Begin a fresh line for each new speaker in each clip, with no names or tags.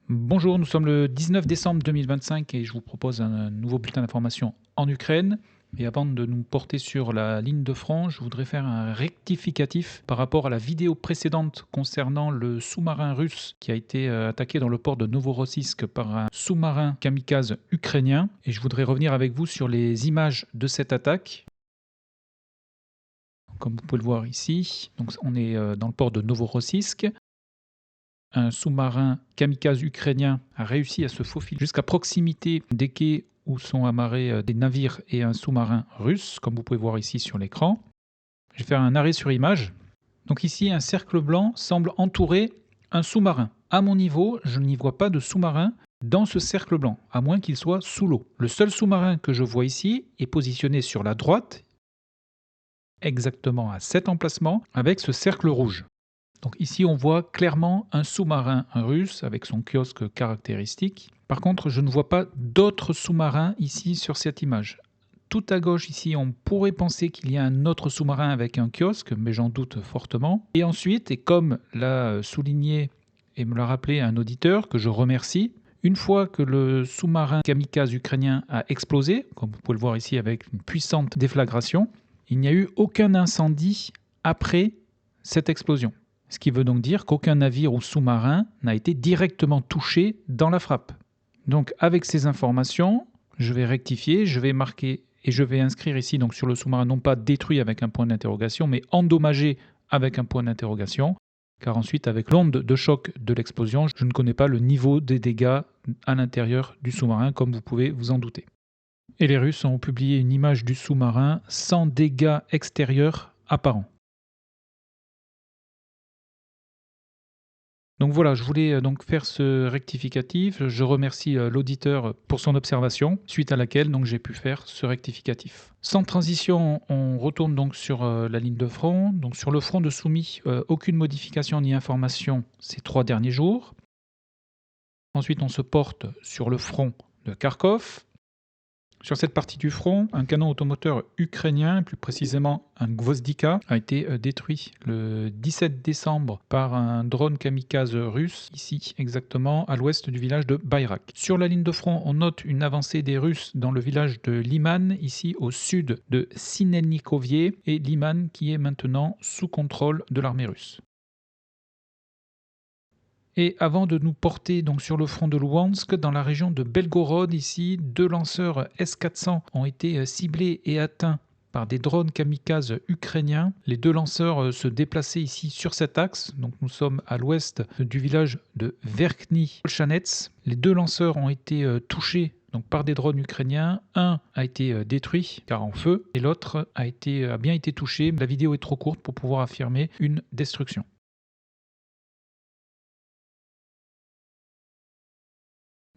Bonjour, nous sommes le 19 décembre 2025 et je vous propose un nouveau bulletin d'information en Ukraine. Et avant de nous porter sur la ligne de front, je voudrais faire un rectificatif par rapport à la vidéo précédente concernant le sous-marin russe qui a été attaqué dans le port de Novorossiysk par un sous-marin kamikaze ukrainien. Et je voudrais revenir avec vous sur les images de cette attaque. Comme vous pouvez le voir ici, donc on est dans le port de Novorossiysk. Un sous-marin kamikaze ukrainien a réussi à se faufiler jusqu'à proximité des quais où sont amarrés des navires et un sous-marin russe, comme vous pouvez voir ici sur l'écran. Je vais faire un arrêt sur image. Donc ici, un cercle blanc semble entourer un sous-marin. À mon niveau, je n'y vois pas de sous-marin dans ce cercle blanc, à moins qu'il soit sous l'eau. Le seul sous-marin que je vois ici est positionné sur la droite, exactement à cet emplacement, avec ce cercle rouge. Donc ici, on voit clairement un sous-marin russe avec son kiosque caractéristique. Par contre, je ne vois pas d'autres sous-marins ici sur cette image. Tout à gauche ici, on pourrait penser qu'il y a un autre sous-marin avec un kiosque, mais j'en doute fortement. Et ensuite, et comme l'a souligné et me l'a rappelé un auditeur que je remercie, une fois que le sous-marin kamikaze ukrainien a explosé, comme vous pouvez le voir ici avec une puissante déflagration, il n'y a eu aucun incendie après cette explosion. Ce qui veut donc dire qu'aucun navire ou sous-marin n'a été directement touché dans la frappe. Donc avec ces informations, je vais rectifier, je vais marquer et je vais inscrire ici donc sur le sous-marin non pas détruit avec un point d'interrogation, mais endommagé avec un point d'interrogation, car ensuite avec l'onde de choc de l'explosion, je ne connais pas le niveau des dégâts à l'intérieur du sous-marin, comme vous pouvez vous en douter. Et les Russes ont publié une image du sous-marin sans dégâts extérieurs apparents. Donc voilà, je voulais donc faire ce rectificatif. Je remercie l'auditeur pour son observation, suite à laquelle donc j'ai pu faire ce rectificatif. Sans transition, on retourne donc sur la ligne de front. Donc sur le front de Soumy, aucune modification ni information ces 3 derniers jours. Ensuite, on se porte sur le front de Kharkov. Sur cette partie du front, un canon automoteur ukrainien, plus précisément un Gvozdika, a été détruit le 17 décembre par un drone kamikaze russe, ici exactement à l'ouest du village de Bayrak. Sur la ligne de front, on note une avancée des Russes dans le village de Liman, ici au sud de Sinelnikovie, et Liman qui est maintenant sous contrôle de l'armée russe. Et avant de nous porter donc sur le front de Louhansk, dans la région de Belgorod, ici, 2 lanceurs S-400 ont été ciblés et atteints par des drones kamikazes ukrainiens. Les 2 lanceurs se déplaçaient ici sur cet axe. Donc nous sommes à l'ouest du village de Verkhny Olchanets. Les 2 lanceurs ont été touchés donc par des drones ukrainiens. Un a été détruit car en feu et l'autre a bien été touché. La vidéo est trop courte pour pouvoir affirmer une destruction.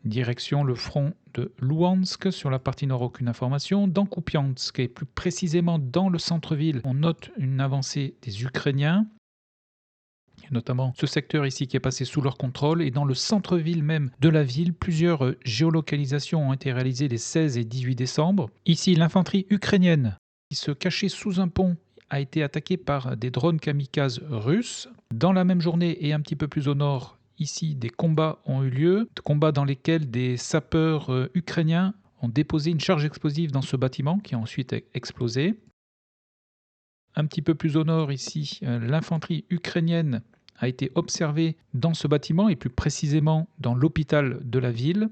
Direction le front de Louhansk, sur la partie nord, aucune information. Dans Kupiansk, et plus précisément dans le centre-ville, on note une avancée des Ukrainiens, notamment ce secteur ici qui est passé sous leur contrôle. Et dans le centre-ville même de la ville, plusieurs géolocalisations ont été réalisées les 16 et 18 décembre. Ici, l'infanterie ukrainienne qui se cachait sous un pont a été attaquée par des drones kamikazes russes. Dans la même journée et un petit peu plus au nord, ici, des combats ont eu lieu, combats dans lesquels des sapeurs ukrainiens ont déposé une charge explosive dans ce bâtiment qui a ensuite explosé. Un petit peu plus au nord, ici, l'infanterie ukrainienne a été observée dans ce bâtiment et plus précisément dans l'hôpital de la ville.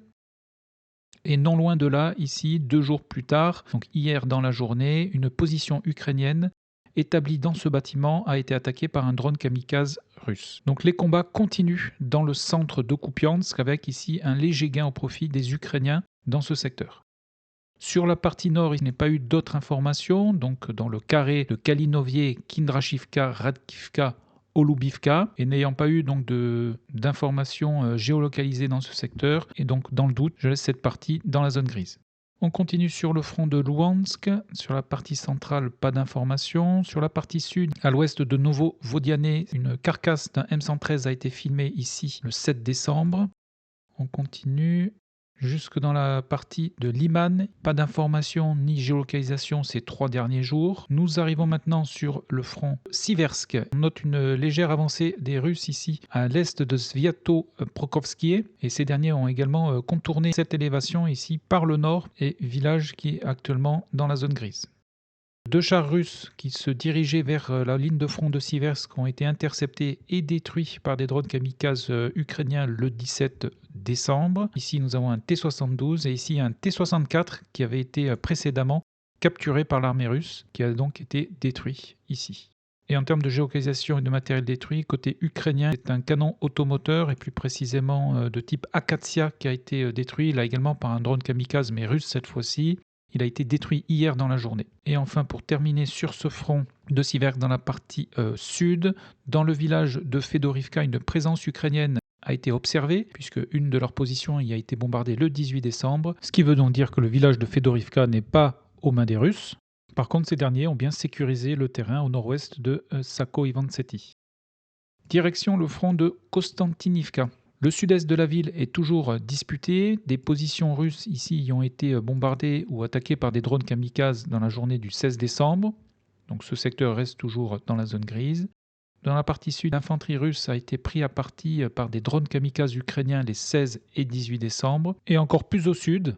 Et non loin de là, ici, 2 jours plus tard, donc hier dans la journée, une position ukrainienne établie dans ce bâtiment a été attaquée par un drone kamikaze russe. Donc les combats continuent dans le centre de Kupiansk avec ici un léger gain au profit des Ukrainiens dans ce secteur. Sur la partie nord, il n'y a pas eu d'autres informations, donc dans le carré de Kalinovie, Kindrashivka, Radkivka, Olubivka, et n'ayant pas eu donc d'informations géolocalisées dans ce secteur, et donc dans le doute, je laisse cette partie dans la zone grise. On continue sur le front de Louhansk. Sur la partie centrale, pas d'informations. Sur la partie sud, à l'ouest de Novo-Vodiane, une carcasse d'un M113 a été filmée ici le 7 décembre. On continue. Jusque dans la partie de Liman, pas d'information ni géolocalisation ces 3 derniers jours. Nous arrivons maintenant sur le front Siversk. On note une légère avancée des Russes ici à l'est de Sviato-Prokhovskie et ces derniers ont également contourné cette élévation ici par le nord et village qui est actuellement dans la zone grise. 2 chars russes qui se dirigeaient vers la ligne de front de Siversk ont été interceptés et détruits par des drones kamikazes ukrainiens le 17 décembre. Ici, nous avons un T-72 et ici un T-64 qui avait été précédemment capturé par l'armée russe, qui a donc été détruit ici. Et en termes de géolocalisation et de matériel détruit, côté ukrainien, c'est un canon automoteur et plus précisément de type Akatia qui a été détruit, là également par un drone kamikaze mais russe cette fois-ci. Il a été détruit hier dans la journée. Et enfin, pour terminer sur ce front de Siversk dans la partie sud, dans le village de Fedorivka, une présence ukrainienne a été observée, puisque une de leurs positions y a été bombardée le 18 décembre, ce qui veut donc dire que le village de Fedorivka n'est pas aux mains des Russes. Par contre, ces derniers ont bien sécurisé le terrain au nord-ouest de Sako-Ivantsety. Direction le front de Kostantinivka. Le sud-est de la ville est toujours disputé. Des positions russes ici y ont été bombardées ou attaquées par des drones kamikazes dans la journée du 16 décembre. Donc ce secteur reste toujours dans la zone grise. Dans la partie sud, l'infanterie russe a été prise à partie par des drones kamikazes ukrainiens les 16 et 18 décembre. Et encore plus au sud,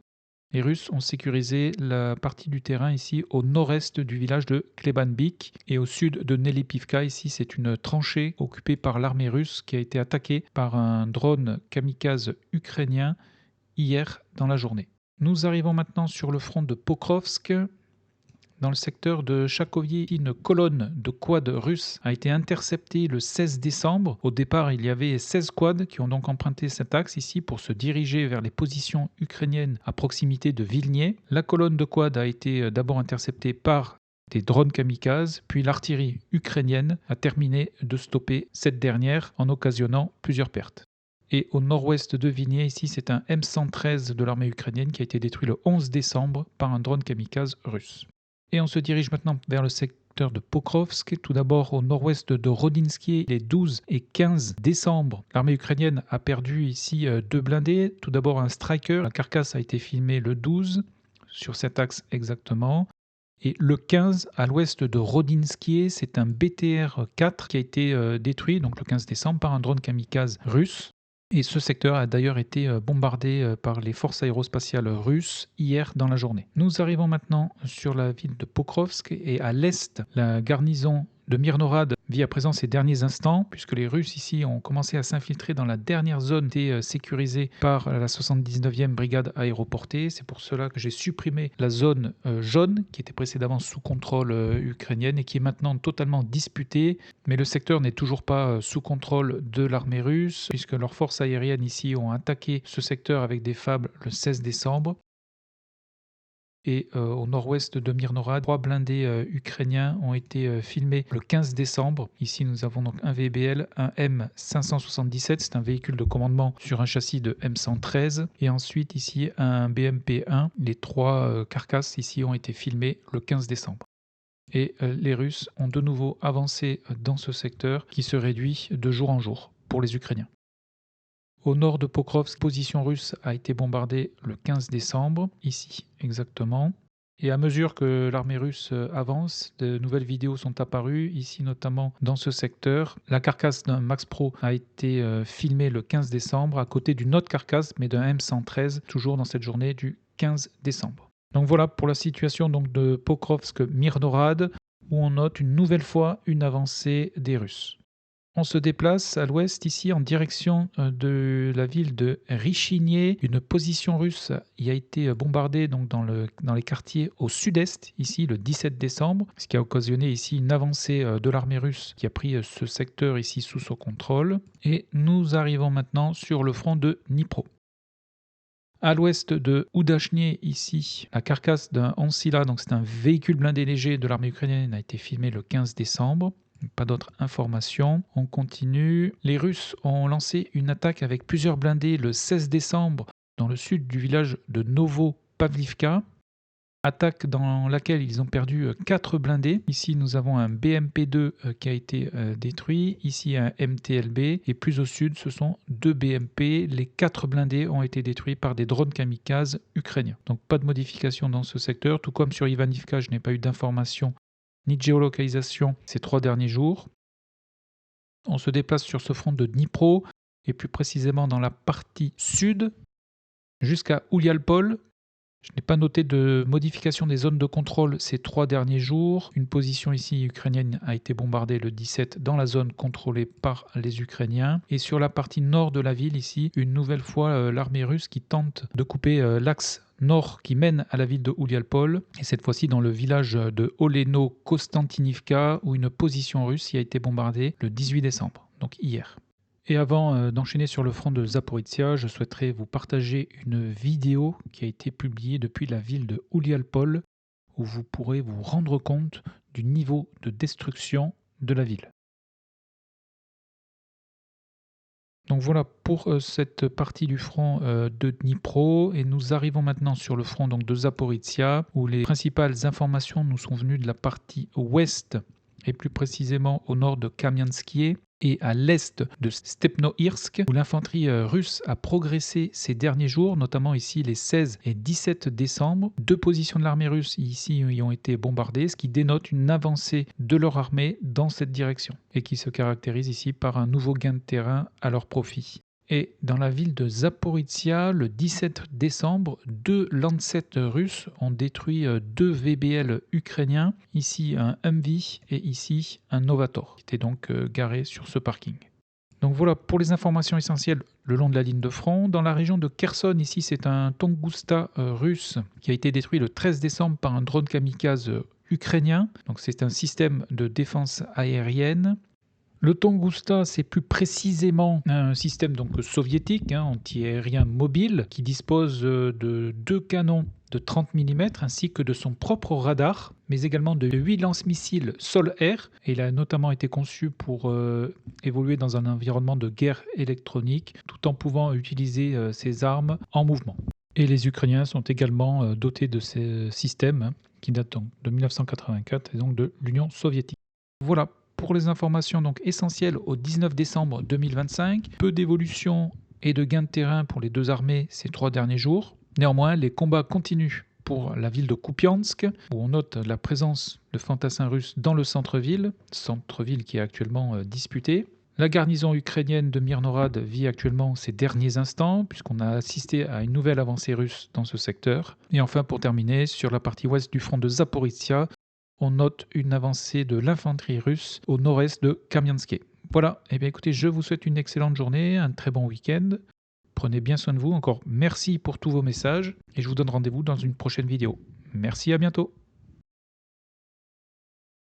les Russes ont sécurisé la partie du terrain ici au nord-est du village de Klebanbik et au sud de Nelipivka. Ici, c'est une tranchée occupée par l'armée russe qui a été attaquée par un drone kamikaze ukrainien hier dans la journée. Nous arrivons maintenant sur le front de Pokrovsk. Dans le secteur de Chakovie, une colonne de quads russes a été interceptée le 16 décembre. Au départ, il y avait 16 quads qui ont donc emprunté cet axe ici pour se diriger vers les positions ukrainiennes à proximité de Vilnius. La colonne de quads a été d'abord interceptée par des drones kamikazes, puis l'artillerie ukrainienne a terminé de stopper cette dernière en occasionnant plusieurs pertes. Et au nord-ouest de Vilnius, ici, c'est un M113 de l'armée ukrainienne qui a été détruit le 11 décembre par un drone kamikaze russe. Et on se dirige maintenant vers le secteur de Pokrovsk. Tout d'abord au nord-ouest de Rodinsky, les 12 et 15 décembre. L'armée ukrainienne a perdu ici 2 blindés. Tout d'abord un Striker. La carcasse a été filmée le 12, sur cet axe exactement. Et le 15, à l'ouest de Rodinsky, c'est un BTR-4 qui a été détruit, donc le 15 décembre, par un drone kamikaze russe. Et ce secteur a d'ailleurs été bombardé par les forces aérospatiales russes hier dans la journée. Nous arrivons maintenant sur la ville de Pokrovsk et à l'est, la garnison de Mirnorad vit à présent ces derniers instants, puisque les Russes ici ont commencé à s'infiltrer dans la dernière zone sécurisée par la 79e brigade aéroportée. C'est pour cela que j'ai supprimé la zone jaune, qui était précédemment sous contrôle ukrainienne et qui est maintenant totalement disputée. Mais le secteur n'est toujours pas sous contrôle de l'armée russe, puisque leurs forces aériennes ici ont attaqué ce secteur avec des FAB le 16 décembre. Et au nord-ouest de Mirnorad, 3 blindés ukrainiens ont été filmés le 15 décembre. Ici, nous avons donc un VBL, un M577, c'est un véhicule de commandement sur un châssis de M113. Et ensuite, ici, un BMP-1. Les 3 carcasses ici ont été filmées le 15 décembre. Et les Russes ont de nouveau avancé dans ce secteur qui se réduit de jour en jour pour les Ukrainiens. Au nord de Pokrovsk, la position russe a été bombardée le 15 décembre, ici exactement. Et à mesure que l'armée russe avance, de nouvelles vidéos sont apparues, ici notamment dans ce secteur. La carcasse d'un Max Pro a été filmée le 15 décembre à côté d'une autre carcasse, mais d'un M113, toujours dans cette journée du 15 décembre. Donc voilà pour la situation donc, de Pokrovsk-Mirnorad, où on note une nouvelle fois une avancée des Russes. On se déplace à l'ouest ici en direction de la ville de Richinier. Une position russe y a été bombardée donc dans les quartiers au sud-est ici le 17 décembre, ce qui a occasionné ici une avancée de l'armée russe qui a pris ce secteur ici sous son contrôle. Et nous arrivons maintenant sur le front de Dnipro. À l'ouest de Oudachnie, ici, la carcasse d'un Ancila, donc c'est un véhicule blindé léger de l'armée ukrainienne, a été filmée le 15 décembre. Pas d'autres informations. On continue. Les Russes ont lancé une attaque avec plusieurs blindés le 16 décembre dans le sud du village de Novopavlivka. Attaque dans laquelle ils ont perdu 4 blindés. Ici, nous avons un BMP-2 qui a été détruit. Ici, un MTLB. Et plus au sud, ce sont 2 BMP. Les 4 blindés ont été détruits par des drones kamikazes ukrainiens. Donc, pas de modification dans ce secteur. Tout comme sur Ivanivka, je n'ai pas eu d'informations ni de géolocalisation ces 3 derniers jours. On se déplace sur ce front de Dnipro, et plus précisément dans la partie sud, jusqu'à Oulialpol. Je n'ai pas noté de modification des zones de contrôle ces 3 derniers jours. Une position ici ukrainienne a été bombardée le 17 dans la zone contrôlée par les Ukrainiens. Et sur la partie nord de la ville ici, une nouvelle fois l'armée russe qui tente de couper l'axe nord qui mène à la ville de Oulialpol. Et cette fois-ci dans le village de Oleno-Kostantinivka où une position russe y a été bombardée le 18 décembre, donc hier. Et avant d'enchaîner sur le front de Zaporizhia, je souhaiterais vous partager une vidéo qui a été publiée depuis la ville de Oulialpol, où vous pourrez vous rendre compte du niveau de destruction de la ville. Donc voilà pour cette partie du front de Dnipro, et nous arrivons maintenant sur le front donc de Zaporizhia, où les principales informations nous sont venues de la partie ouest, et plus précisément au nord de Kamiansky, et à l'est de Stepnoirsk, où l'infanterie russe a progressé ces derniers jours, notamment ici les 16 et 17 décembre. 2 positions de l'armée russe ici y ont été bombardées, ce qui dénote une avancée de leur armée dans cette direction, et qui se caractérise ici par un nouveau gain de terrain à leur profit. Et dans la ville de Zaporizhia, le 17 décembre, 2 Lancet russes ont détruit 2 VBL ukrainiens, ici un Humvee et ici un Novator, qui était donc garé sur ce parking. Donc voilà pour les informations essentielles le long de la ligne de front. Dans la région de Kherson, ici c'est un Tunguska russe qui a été détruit le 13 décembre par un drone kamikaze ukrainien. Donc c'est un système de défense aérienne. Le Tunguska, c'est plus précisément un système donc soviétique, anti-aérien mobile, qui dispose de 2 canons de 30 mm ainsi que de son propre radar, mais également de 8 lance-missiles sol-air. Et il a notamment été conçu pour évoluer dans un environnement de guerre électronique, tout en pouvant utiliser ses armes en mouvement. Et les Ukrainiens sont également dotés de ces systèmes qui datent donc de 1984 et donc de l'Union soviétique. Voilà pour les informations donc essentielles au 19 décembre 2025. Peu d'évolution et de gains de terrain pour les 2 armées ces 3 derniers jours. Néanmoins, les combats continuent pour la ville de Kupiansk, où on note la présence de fantassins russes dans le centre-ville qui est actuellement disputé. La garnison ukrainienne de Mirnorad vit actuellement ses derniers instants, puisqu'on a assisté à une nouvelle avancée russe dans ce secteur. Et enfin, pour terminer, sur la partie ouest du front de Zaporizhia, on note une avancée de l'infanterie russe au nord-est de Kamiansky. Voilà, et bien écoutez, je vous souhaite une excellente journée, un très bon week-end. Prenez bien soin de vous, encore merci pour tous vos messages, et je vous donne rendez-vous dans une prochaine vidéo. Merci, à bientôt.